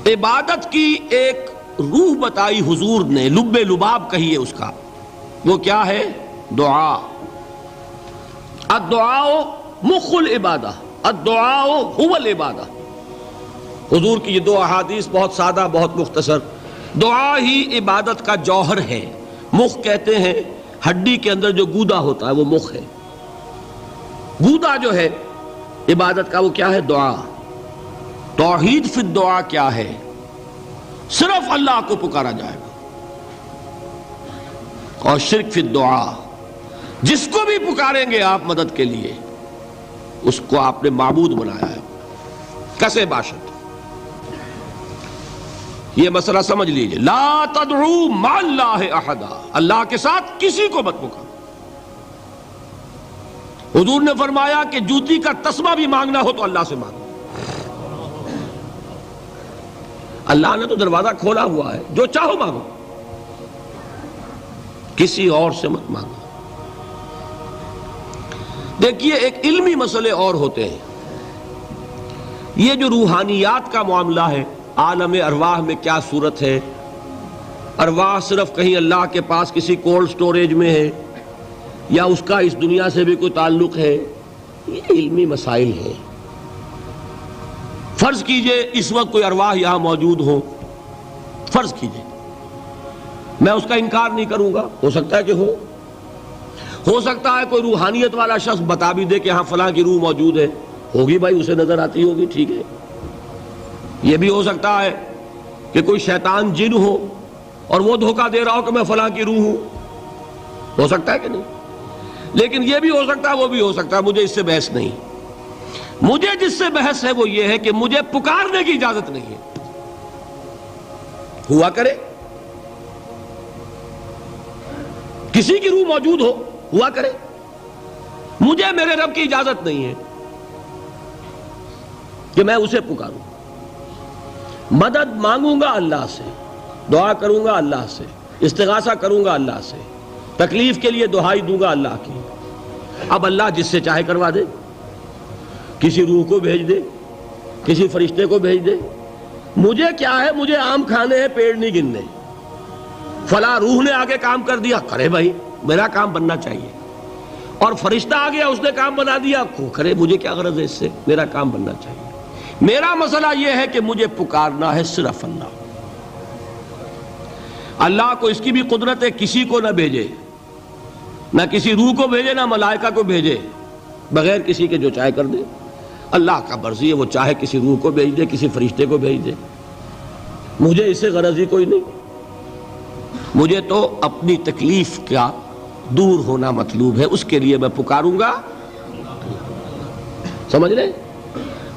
عبادت کی ایک روح بتائی حضور نے، لب لباب کہیے اس کا، وہ کیا ہے؟ دعا۔ الدعاء مخ العبادہ، الدعاء هو العبادہ۔ حضور کی یہ دو احادیث بہت سادہ، بہت مختصر۔ دعا ہی عبادت کا جوہر ہے۔ مخ کہتے ہیں ہڈی کے اندر جو گودا ہوتا ہے وہ مخ ہے۔ گودا جو ہے عبادت کا وہ کیا ہے؟ دعا۔ توحید فی الدعا کیا ہے؟ صرف اللہ کو پکارا جائے گا۔ اور شرک فی الدعا، جس کو بھی پکاریں گے آپ مدد کے لیے اس کو آپ نے معبود بنایا ہے، کسے باشد۔ یہ مسئلہ سمجھ لیجئے، لا تدعو مع اللہ احدا، اللہ کے ساتھ کسی کو مت پکارو۔ حضور نے فرمایا کہ جوتی کا تسمہ بھی مانگنا ہو تو اللہ سے مانگو۔ اللہ نے تو دروازہ کھولا ہوا ہے، جو چاہو مانگو، کسی اور سے مت مانگو۔ دیکھیے ایک علمی مسئلے اور ہوتے ہیں، یہ جو روحانیات کا معاملہ ہے، عالم ارواح میں کیا صورت ہے، ارواح صرف کہیں اللہ کے پاس کسی کولڈ سٹوریج میں ہے یا اس کا اس دنیا سے بھی کوئی تعلق ہے، یہ علمی مسائل ہیں۔ فرض کیجئے اس وقت کوئی ارواح یہاں موجود ہو، فرض کیجئے، میں اس کا انکار نہیں کروں گا، ہو سکتا ہے کہ ہو سکتا ہے کوئی روحانیت والا شخص بتا بھی دے کہ ہاں فلاں کی روح موجود ہے، ہوگی بھائی، اسے نظر آتی ہوگی، ٹھیک ہے۔ یہ بھی ہو سکتا ہے کہ کوئی شیطان جن ہو اور وہ دھوکہ دے رہا ہو کہ میں فلاں کی روح ہوں، ہو سکتا ہے کہ نہیں؟ لیکن یہ بھی ہو سکتا ہے، وہ بھی ہو سکتا ہے، مجھے اس سے بحث نہیں۔ مجھے جس سے بحث ہے وہ یہ ہے کہ مجھے پکارنے کی اجازت نہیں ہے۔ ہوا کرے کسی کی روح موجود ہوا کرے، مجھے میرے رب کی اجازت نہیں ہے کہ میں اسے پکاروں۔ مدد مانگوں گا اللہ سے، دعا کروں گا اللہ سے، استغاثہ کروں گا اللہ سے، تکلیف کے لیے دہائی دوں گا اللہ کی۔ اب اللہ جس سے چاہے کروا دے، کسی روح کو بھیج دے، کسی فرشتے کو بھیج دے، مجھے کیا ہے؟ مجھے آم کھانے ہیں، پیڑ نہیں گننے۔ فلاں روح نے آگے کام کر دیا، کرے بھائی، میرا کام بننا چاہیے۔ اور فرشتہ آ گیا، اس نے کام بنا دیا، کرے، مجھے کیا غرض ہے اس سے، میرا کام بننا چاہیے۔ میرا مسئلہ یہ ہے کہ مجھے پکارنا ہے صرف اللہ۔ اللہ کو اس کی بھی قدرت ہے کسی کو نہ بھیجے، نہ کسی روح کو بھیجے، نہ ملائکہ کو بھیجے، بغیر کسی کے جو چاہے کر دے۔ اللہ کا مرضی ہے، وہ چاہے کسی روح کو بھیج دے، کسی فرشتے کو بھیج دے، مجھے اس سے غرض ہی کوئی نہیں۔ مجھے تو اپنی تکلیف کا دور ہونا مطلوب ہے، اس کے لیے میں پکاروں گا۔ سمجھ لیں؟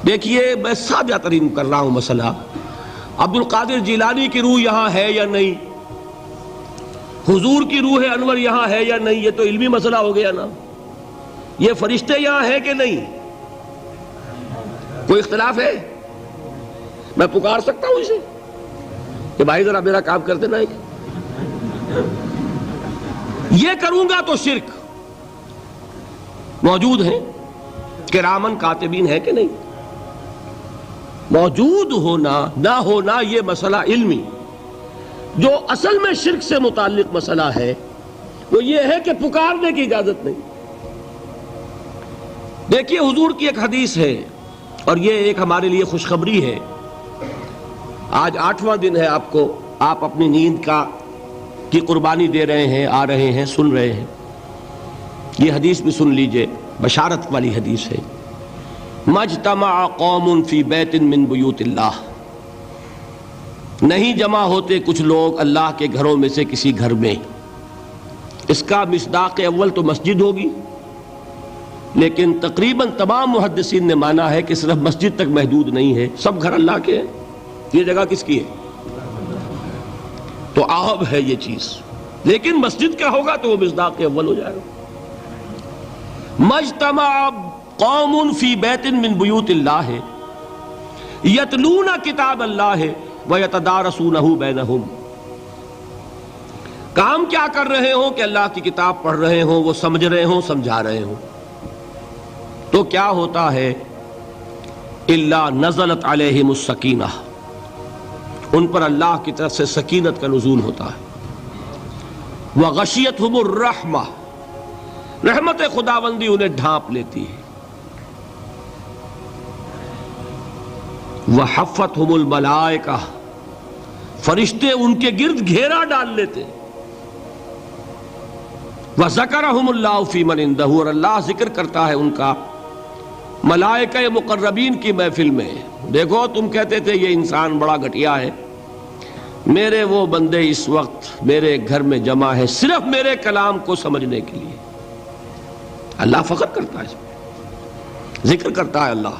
دیکھیے میں سادہ ترین کر رہا ہوں مسئلہ، عبد القادر جیلانی کی روح یہاں ہے یا نہیں، حضور کی روح انور یہاں ہے یا نہیں، یہ تو علمی مسئلہ ہو گیا نا۔ یہ فرشتے یہاں ہیں کہ نہیں، کوئی اختلاف ہے؟ میں پکار سکتا ہوں اسے کہ بھائی ذرا میرا کام کر دینا ہے؟ یہ کروں گا تو شرک۔ موجود ہیں کرامن کاتبین ہے کہ نہیں؟ موجود ہونا نہ ہونا یہ مسئلہ علمی۔ جو اصل میں شرک سے متعلق مسئلہ ہے وہ یہ ہے کہ پکارنے کی اجازت نہیں۔ دیکھیے حضور کی ایک حدیث ہے، اور یہ ایک ہمارے لیے خوشخبری ہے۔ آج 8واں دن ہے، آپ اپنی نیند کی قربانی دے رہے ہیں، آ رہے ہیں، سن رہے ہیں۔ یہ حدیث بھی سن لیجئے، بشارت والی حدیث ہے۔ مجتمع قوم فی بیت من بیوت اللہ، نہیں جمع ہوتے کچھ لوگ اللہ کے گھروں میں سے کسی گھر میں۔ اس کا مصداق اول تو مسجد ہوگی، لیکن تقریباً تمام محدثین نے مانا ہے کہ صرف مسجد تک محدود نہیں ہے، سب گھر اللہ کے ہیں۔ یہ جگہ کس کی ہے؟ تو عام ہے یہ چیز، لیکن مسجد کا ہوگا تو وہ مصداق اول ہو جائے گا۔ مجتمع قوم فی بیت من بیوت اللہ یتلون کتاب اللہ ویتدارسونہ بینہم، کام کیا کر رہے ہوں کہ اللہ کی کتاب پڑھ رہے ہوں، وہ سمجھ رہے ہوں، سمجھا رہے ہوں، تو کیا ہوتا ہے؟ الا نزلت علیہم السکینہ، ان پر اللہ کی طرف سے سکینت کا نزول ہوتا ہے۔ وغشیتہم الرحمہ، رحمت خداوندی انہیں ڈھانپ لیتی ہے۔ وحفتہم الملائکہ، فرشتے ان کے گرد گھیرا ڈال لیتے۔ وذکرہم اللہ فی من عندہ، اور اللہ ذکر کرتا ہے ان کا ملائکہ مقربین کی محفل میں۔ دیکھو تم کہتے تھے یہ انسان بڑا گھٹیا ہے، میرے وہ بندے اس وقت میرے گھر میں جمع ہے صرف میرے کلام کو سمجھنے کے لیے۔ اللہ فخر کرتا ہے اس میں، ذکر کرتا ہے اللہ۔